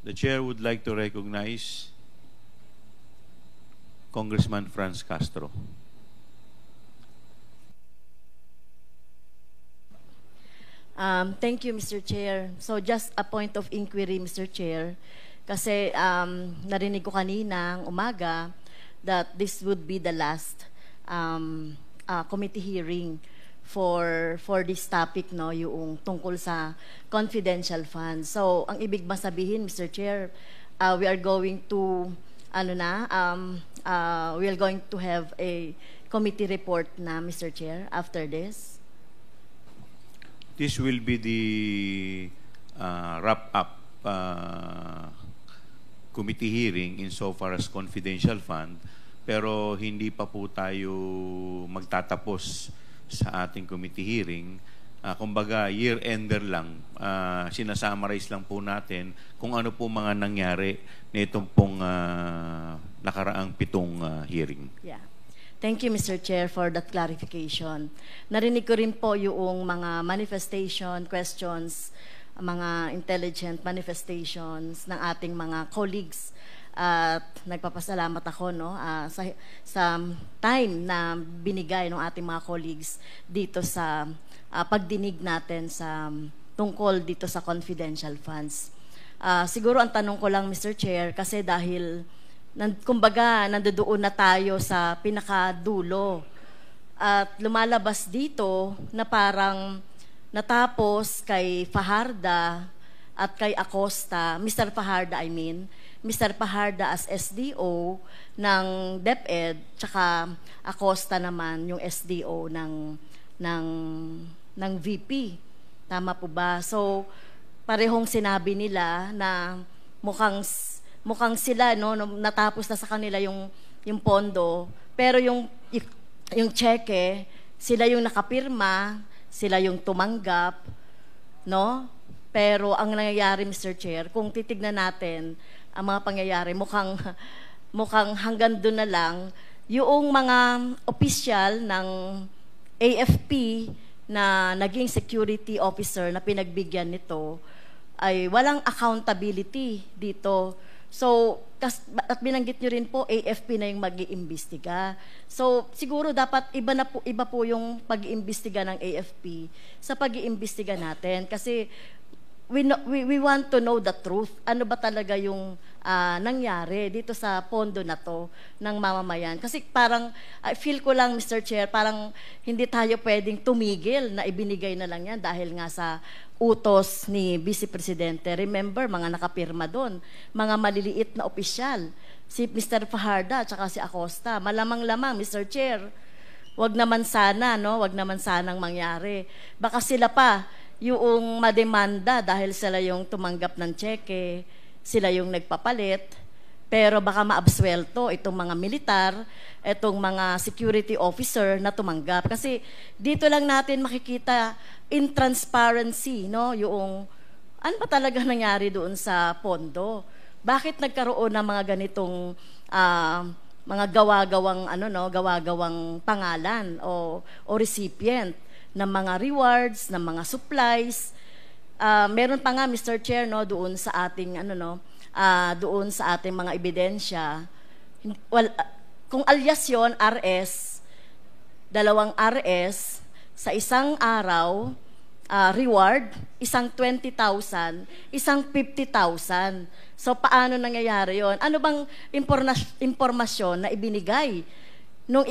The chair would like to recognize Congressman Franz Castro. Thank you, Mr. Chair. So just a point of inquiry, Mr. Chair, kasi narinig ko kanina umaga that this would be the last committee hearing for this topic, no, yung tungkol sa confidential funds. So ang ibig ba sabihin, Mr. Chair, we are going to we are going to have a committee report na, Mr. Chair, after this? This will be the wrap-up committee hearing insofar as confidential fund, pero hindi pa po tayo magtatapos sa ating committee hearing. Kumbaga, year-ender lang. Sinasummarize lang po natin kung ano po mga nangyari nitong pong nakaraang 7 hearing. Yeah. Thank you, Mr. Chair, for that clarification. Narinig ko rin po yung mga manifestation, questions, mga intelligent manifestations ng ating mga colleagues. At nagpapasalamat ako, no, sa time na binigay ng ating mga colleagues dito sa pagdinig natin sa tungkol dito sa confidential funds. Siguro ang tanong ko lang, Mr. Chair, kasi dahil kumbaga, nandoon na tayo sa pinakadulo. At lumalabas dito na parang natapos kay Fajarda at kay Acosta, Mr. Fajarda Mr. Fajarda as SDO ng DepEd, tsaka Acosta naman yung SDO ng VP. Tama po ba? So, parehong sinabi nila na mukhang sila, no, natapos na sa kanila yung pondo, pero yung cheque, sila yung nakapirma, sila yung tumanggap, no? Pero ang nangyayari, Mr. Chair, kung titignan natin ang mga pangyayari, mukhang hanggang doon na lang yung mga opisyal ng AFP na naging security officer na pinagbigyan nito ay walang accountability dito. So, at binanggit nyo rin po, AFP na yung mag-iimbestiga. So, siguro dapat iba po yung pag-iimbestiga ng AFP sa pag-iimbestiga natin. Kasi we want to know the truth. Ano ba talaga yung nangyari dito sa pondo na to ng mamamayan. Kasi parang, feel ko lang, Mr. Chair, parang hindi tayo pwedeng tumigil na ibinigay na lang yan dahil nga sa utos ni Vice Presidente. Remember, mga nakapirma doon, mga maliliit na opisyal, si Mr. Fajarda at saka si Acosta. Malamang-lamang, Mr. Chair, wag naman sana, no? Wag naman sanang mangyari. Baka sila pa yung mademanda dahil sila yung tumanggap ng cheque, sila yung nagpapalit, pero baka maabswelto itong mga militar, itong mga security officer na tumanggap. Kasi dito lang natin makikita in transparency, no, yung ano ba talaga nangyari doon sa pondo. Bakit nagkaroon ng mga ganitong mga gawa-gawang pangalan o recipient ng mga rewards, ng mga supplies. Meron pa nga, Mr. Chair, no, doon sa ating doon sa ating mga ebidensya. Kung alias yon, RS, 2 RS sa isang araw, reward, isang 20,000, isang 50,000. So paano nangyayari yon? Ano bang impormasyon na ibinigay nung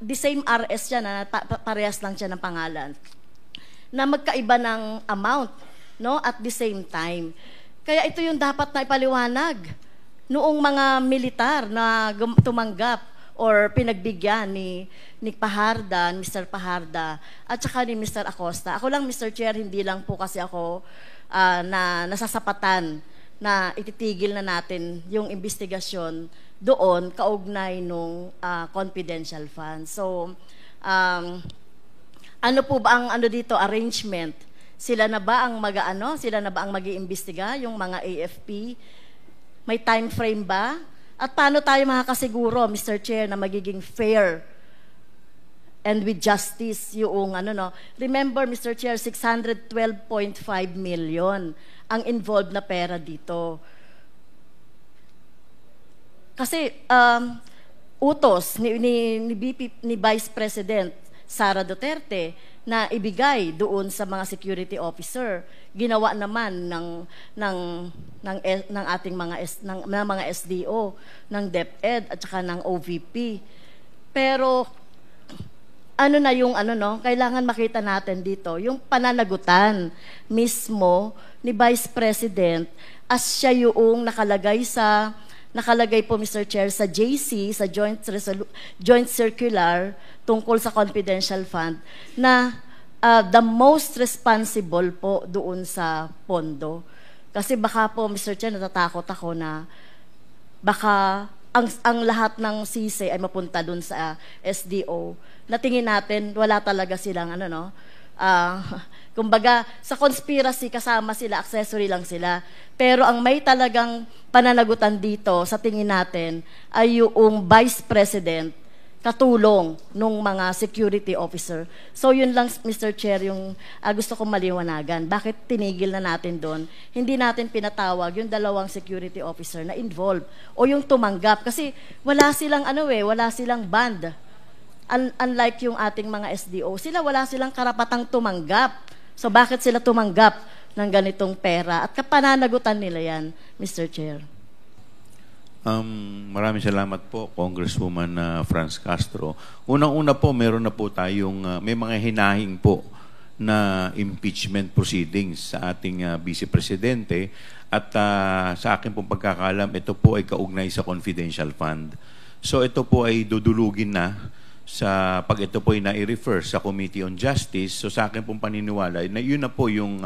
the same RS siya na parehas lang siya ng pangalan, na magkaiba ng amount, no, at the same time? Kaya ito yung dapat na ipaliwanag noong mga militar na tumanggap or pinagbigyan ni Fajarda, Mr. Fajarda, at saka ni Mr. Acosta. Ako lang, Mr. Chair, hindi lang po kasi ako na nasasapatan na ititigil na natin yung investigasyon doon kaugnay nung confidential funds. So, ano po ba ang dito arrangement? Sila na ba ang mag-iimbestiga, yung mga AFP? May time frame ba? At paano tayo makakasiguro, Mr. Chair, na magiging fair and with justice yung Remember, Mr. Chair, 612.5 million ang involved na pera dito. kasi utos ni Vice President Sara Duterte na ibigay doon sa mga security officer. Ginawa naman ng ating mga SDO, ng DepEd at saka ng OVP. Pero ano na yung kailangan makita natin dito, yung pananagutan mismo ni Vice President as siya yung nakalagay po, Mr. Chair, sa JC, sa Joint Circular tungkol sa confidential fund na the most responsible po doon sa pondo. Kasi baka po, Mr. Chair, natatakot ako na baka ang lahat ng sisi ay mapunta doon sa SDO. Na tingin natin, wala talaga silang kumbaga, sa conspiracy kasama sila, accessory lang sila. Pero ang may talagang pananagutan dito, sa tingin natin, ay yung Vice President katulong nung mga security officer. So yun lang, Mr. Chair, yung gusto kong maliwanagan. Bakit tinigil na natin doon? Hindi natin pinatawag yung dalawang security officer na involved o yung tumanggap. Kasi wala silang wala silang band. Unlike yung ating mga SDO, wala silang karapatang tumanggap. So bakit sila tumanggap ng ganitong pera? At kapananagutan nila yan, Mr. Chair. Maraming salamat po, Congresswoman Franz Castro. Unang-una po, meron na po tayong, may mga hinahing po na impeachment proceedings sa ating Vice Presidente at sa akin pong pagkakalam, ito po ay kaugnay sa confidential fund. So ito po ay dudulugin na pag ito po ay na-refer sa Committee on Justice. So sa akin pong paniniwala, na yun na po yung,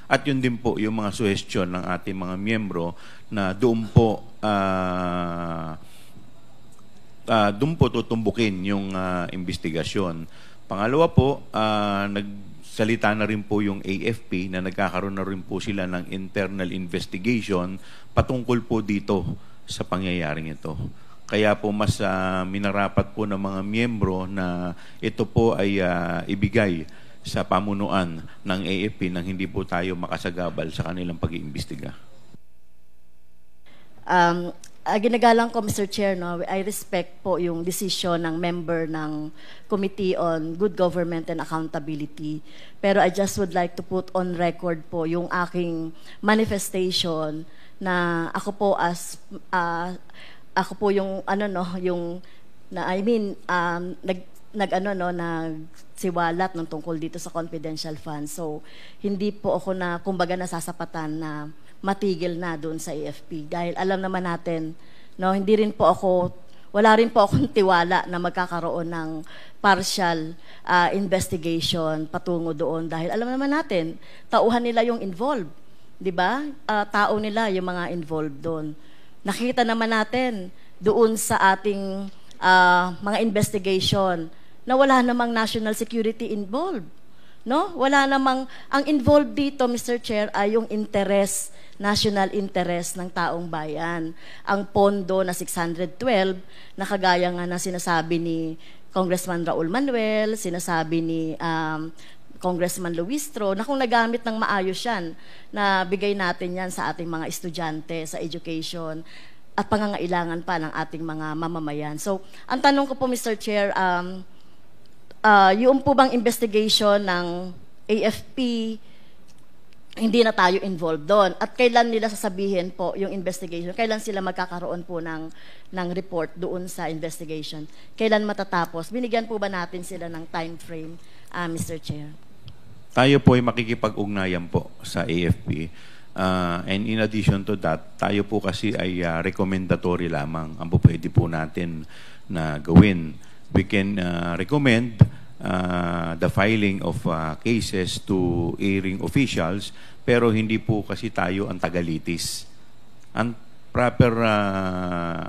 at yun din po yung mga suhestyon ng ating mga miyembro na doon po tutumbukin yung investigasyon. Pangalawa po, nagsalita na rin po yung AFP na nagkakaroon na rin po sila ng internal investigation patungkol po dito sa pangyayaring ito. Kaya po mas minarapat po ng mga miyembro na ito po ay ibigay sa pamunuan ng AFP nang hindi po tayo makasagabal sa kanilang pag-iimbestiga. Ginagalang ko, Mr. Chair, I respect po yung decision ng member ng Committee on Good Government and Accountability. Pero I just would like to put on record po yung aking manifestation na ako po ako po yung nagsiwalat ng tungkol dito sa confidential fund. So hindi po ako kumbaga nasasapatan na matigil na doon sa AFP dahil alam naman natin wala rin po akong tiwala na magkakaroon ng partial investigation patungo doon dahil alam naman natin tauhan nila yung involved, 'di ba? Tao nila yung mga involved doon. Nakita naman natin doon sa ating mga investigation na wala namang national security involved. No? Wala namang, ang involved dito, Mr. Chair, ay yung national interest ng taong bayan. Ang pondo na 612, na kagaya nga na sinasabi ni Congressman Raul Manuel, sinasabi ni Congressman Luistro, na kung nagamit ng maayos yan, na bigay natin yan sa ating mga estudyante, sa education, at pangangailangan pa ng ating mga mamamayan. So, ang tanong ko po, Mr. Chair, yung po bang investigation ng AFP, hindi na tayo involved doon? At kailan nila sasabihin po yung investigation? Kailan sila magkakaroon po ng report doon sa investigation? Kailan matatapos? Binigyan po ba natin sila ng time frame, Mr. Chair? Tayo po ay makikipag-ugnayan po sa AFP. And in addition to that, tayo po kasi ay recommendatory lamang ang pwede po natin na gawin. We can recommend the filing of cases to erring officials, pero hindi po kasi tayo ang tagalitis. Ang proper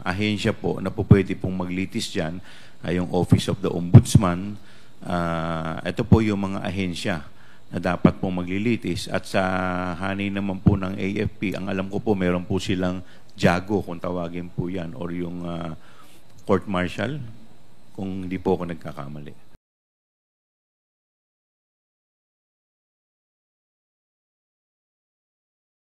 ahensya po na po pwede pong maglitis dyan ay yung Office of the Ombudsman. Ito po yung mga ahensya na dapat pong maglilitis. At sa hanay naman po ng AFP, ang alam ko po, meron po silang JAGO, kung tawagin po yan, or yung court martial, kung hindi po ako nagkakamali.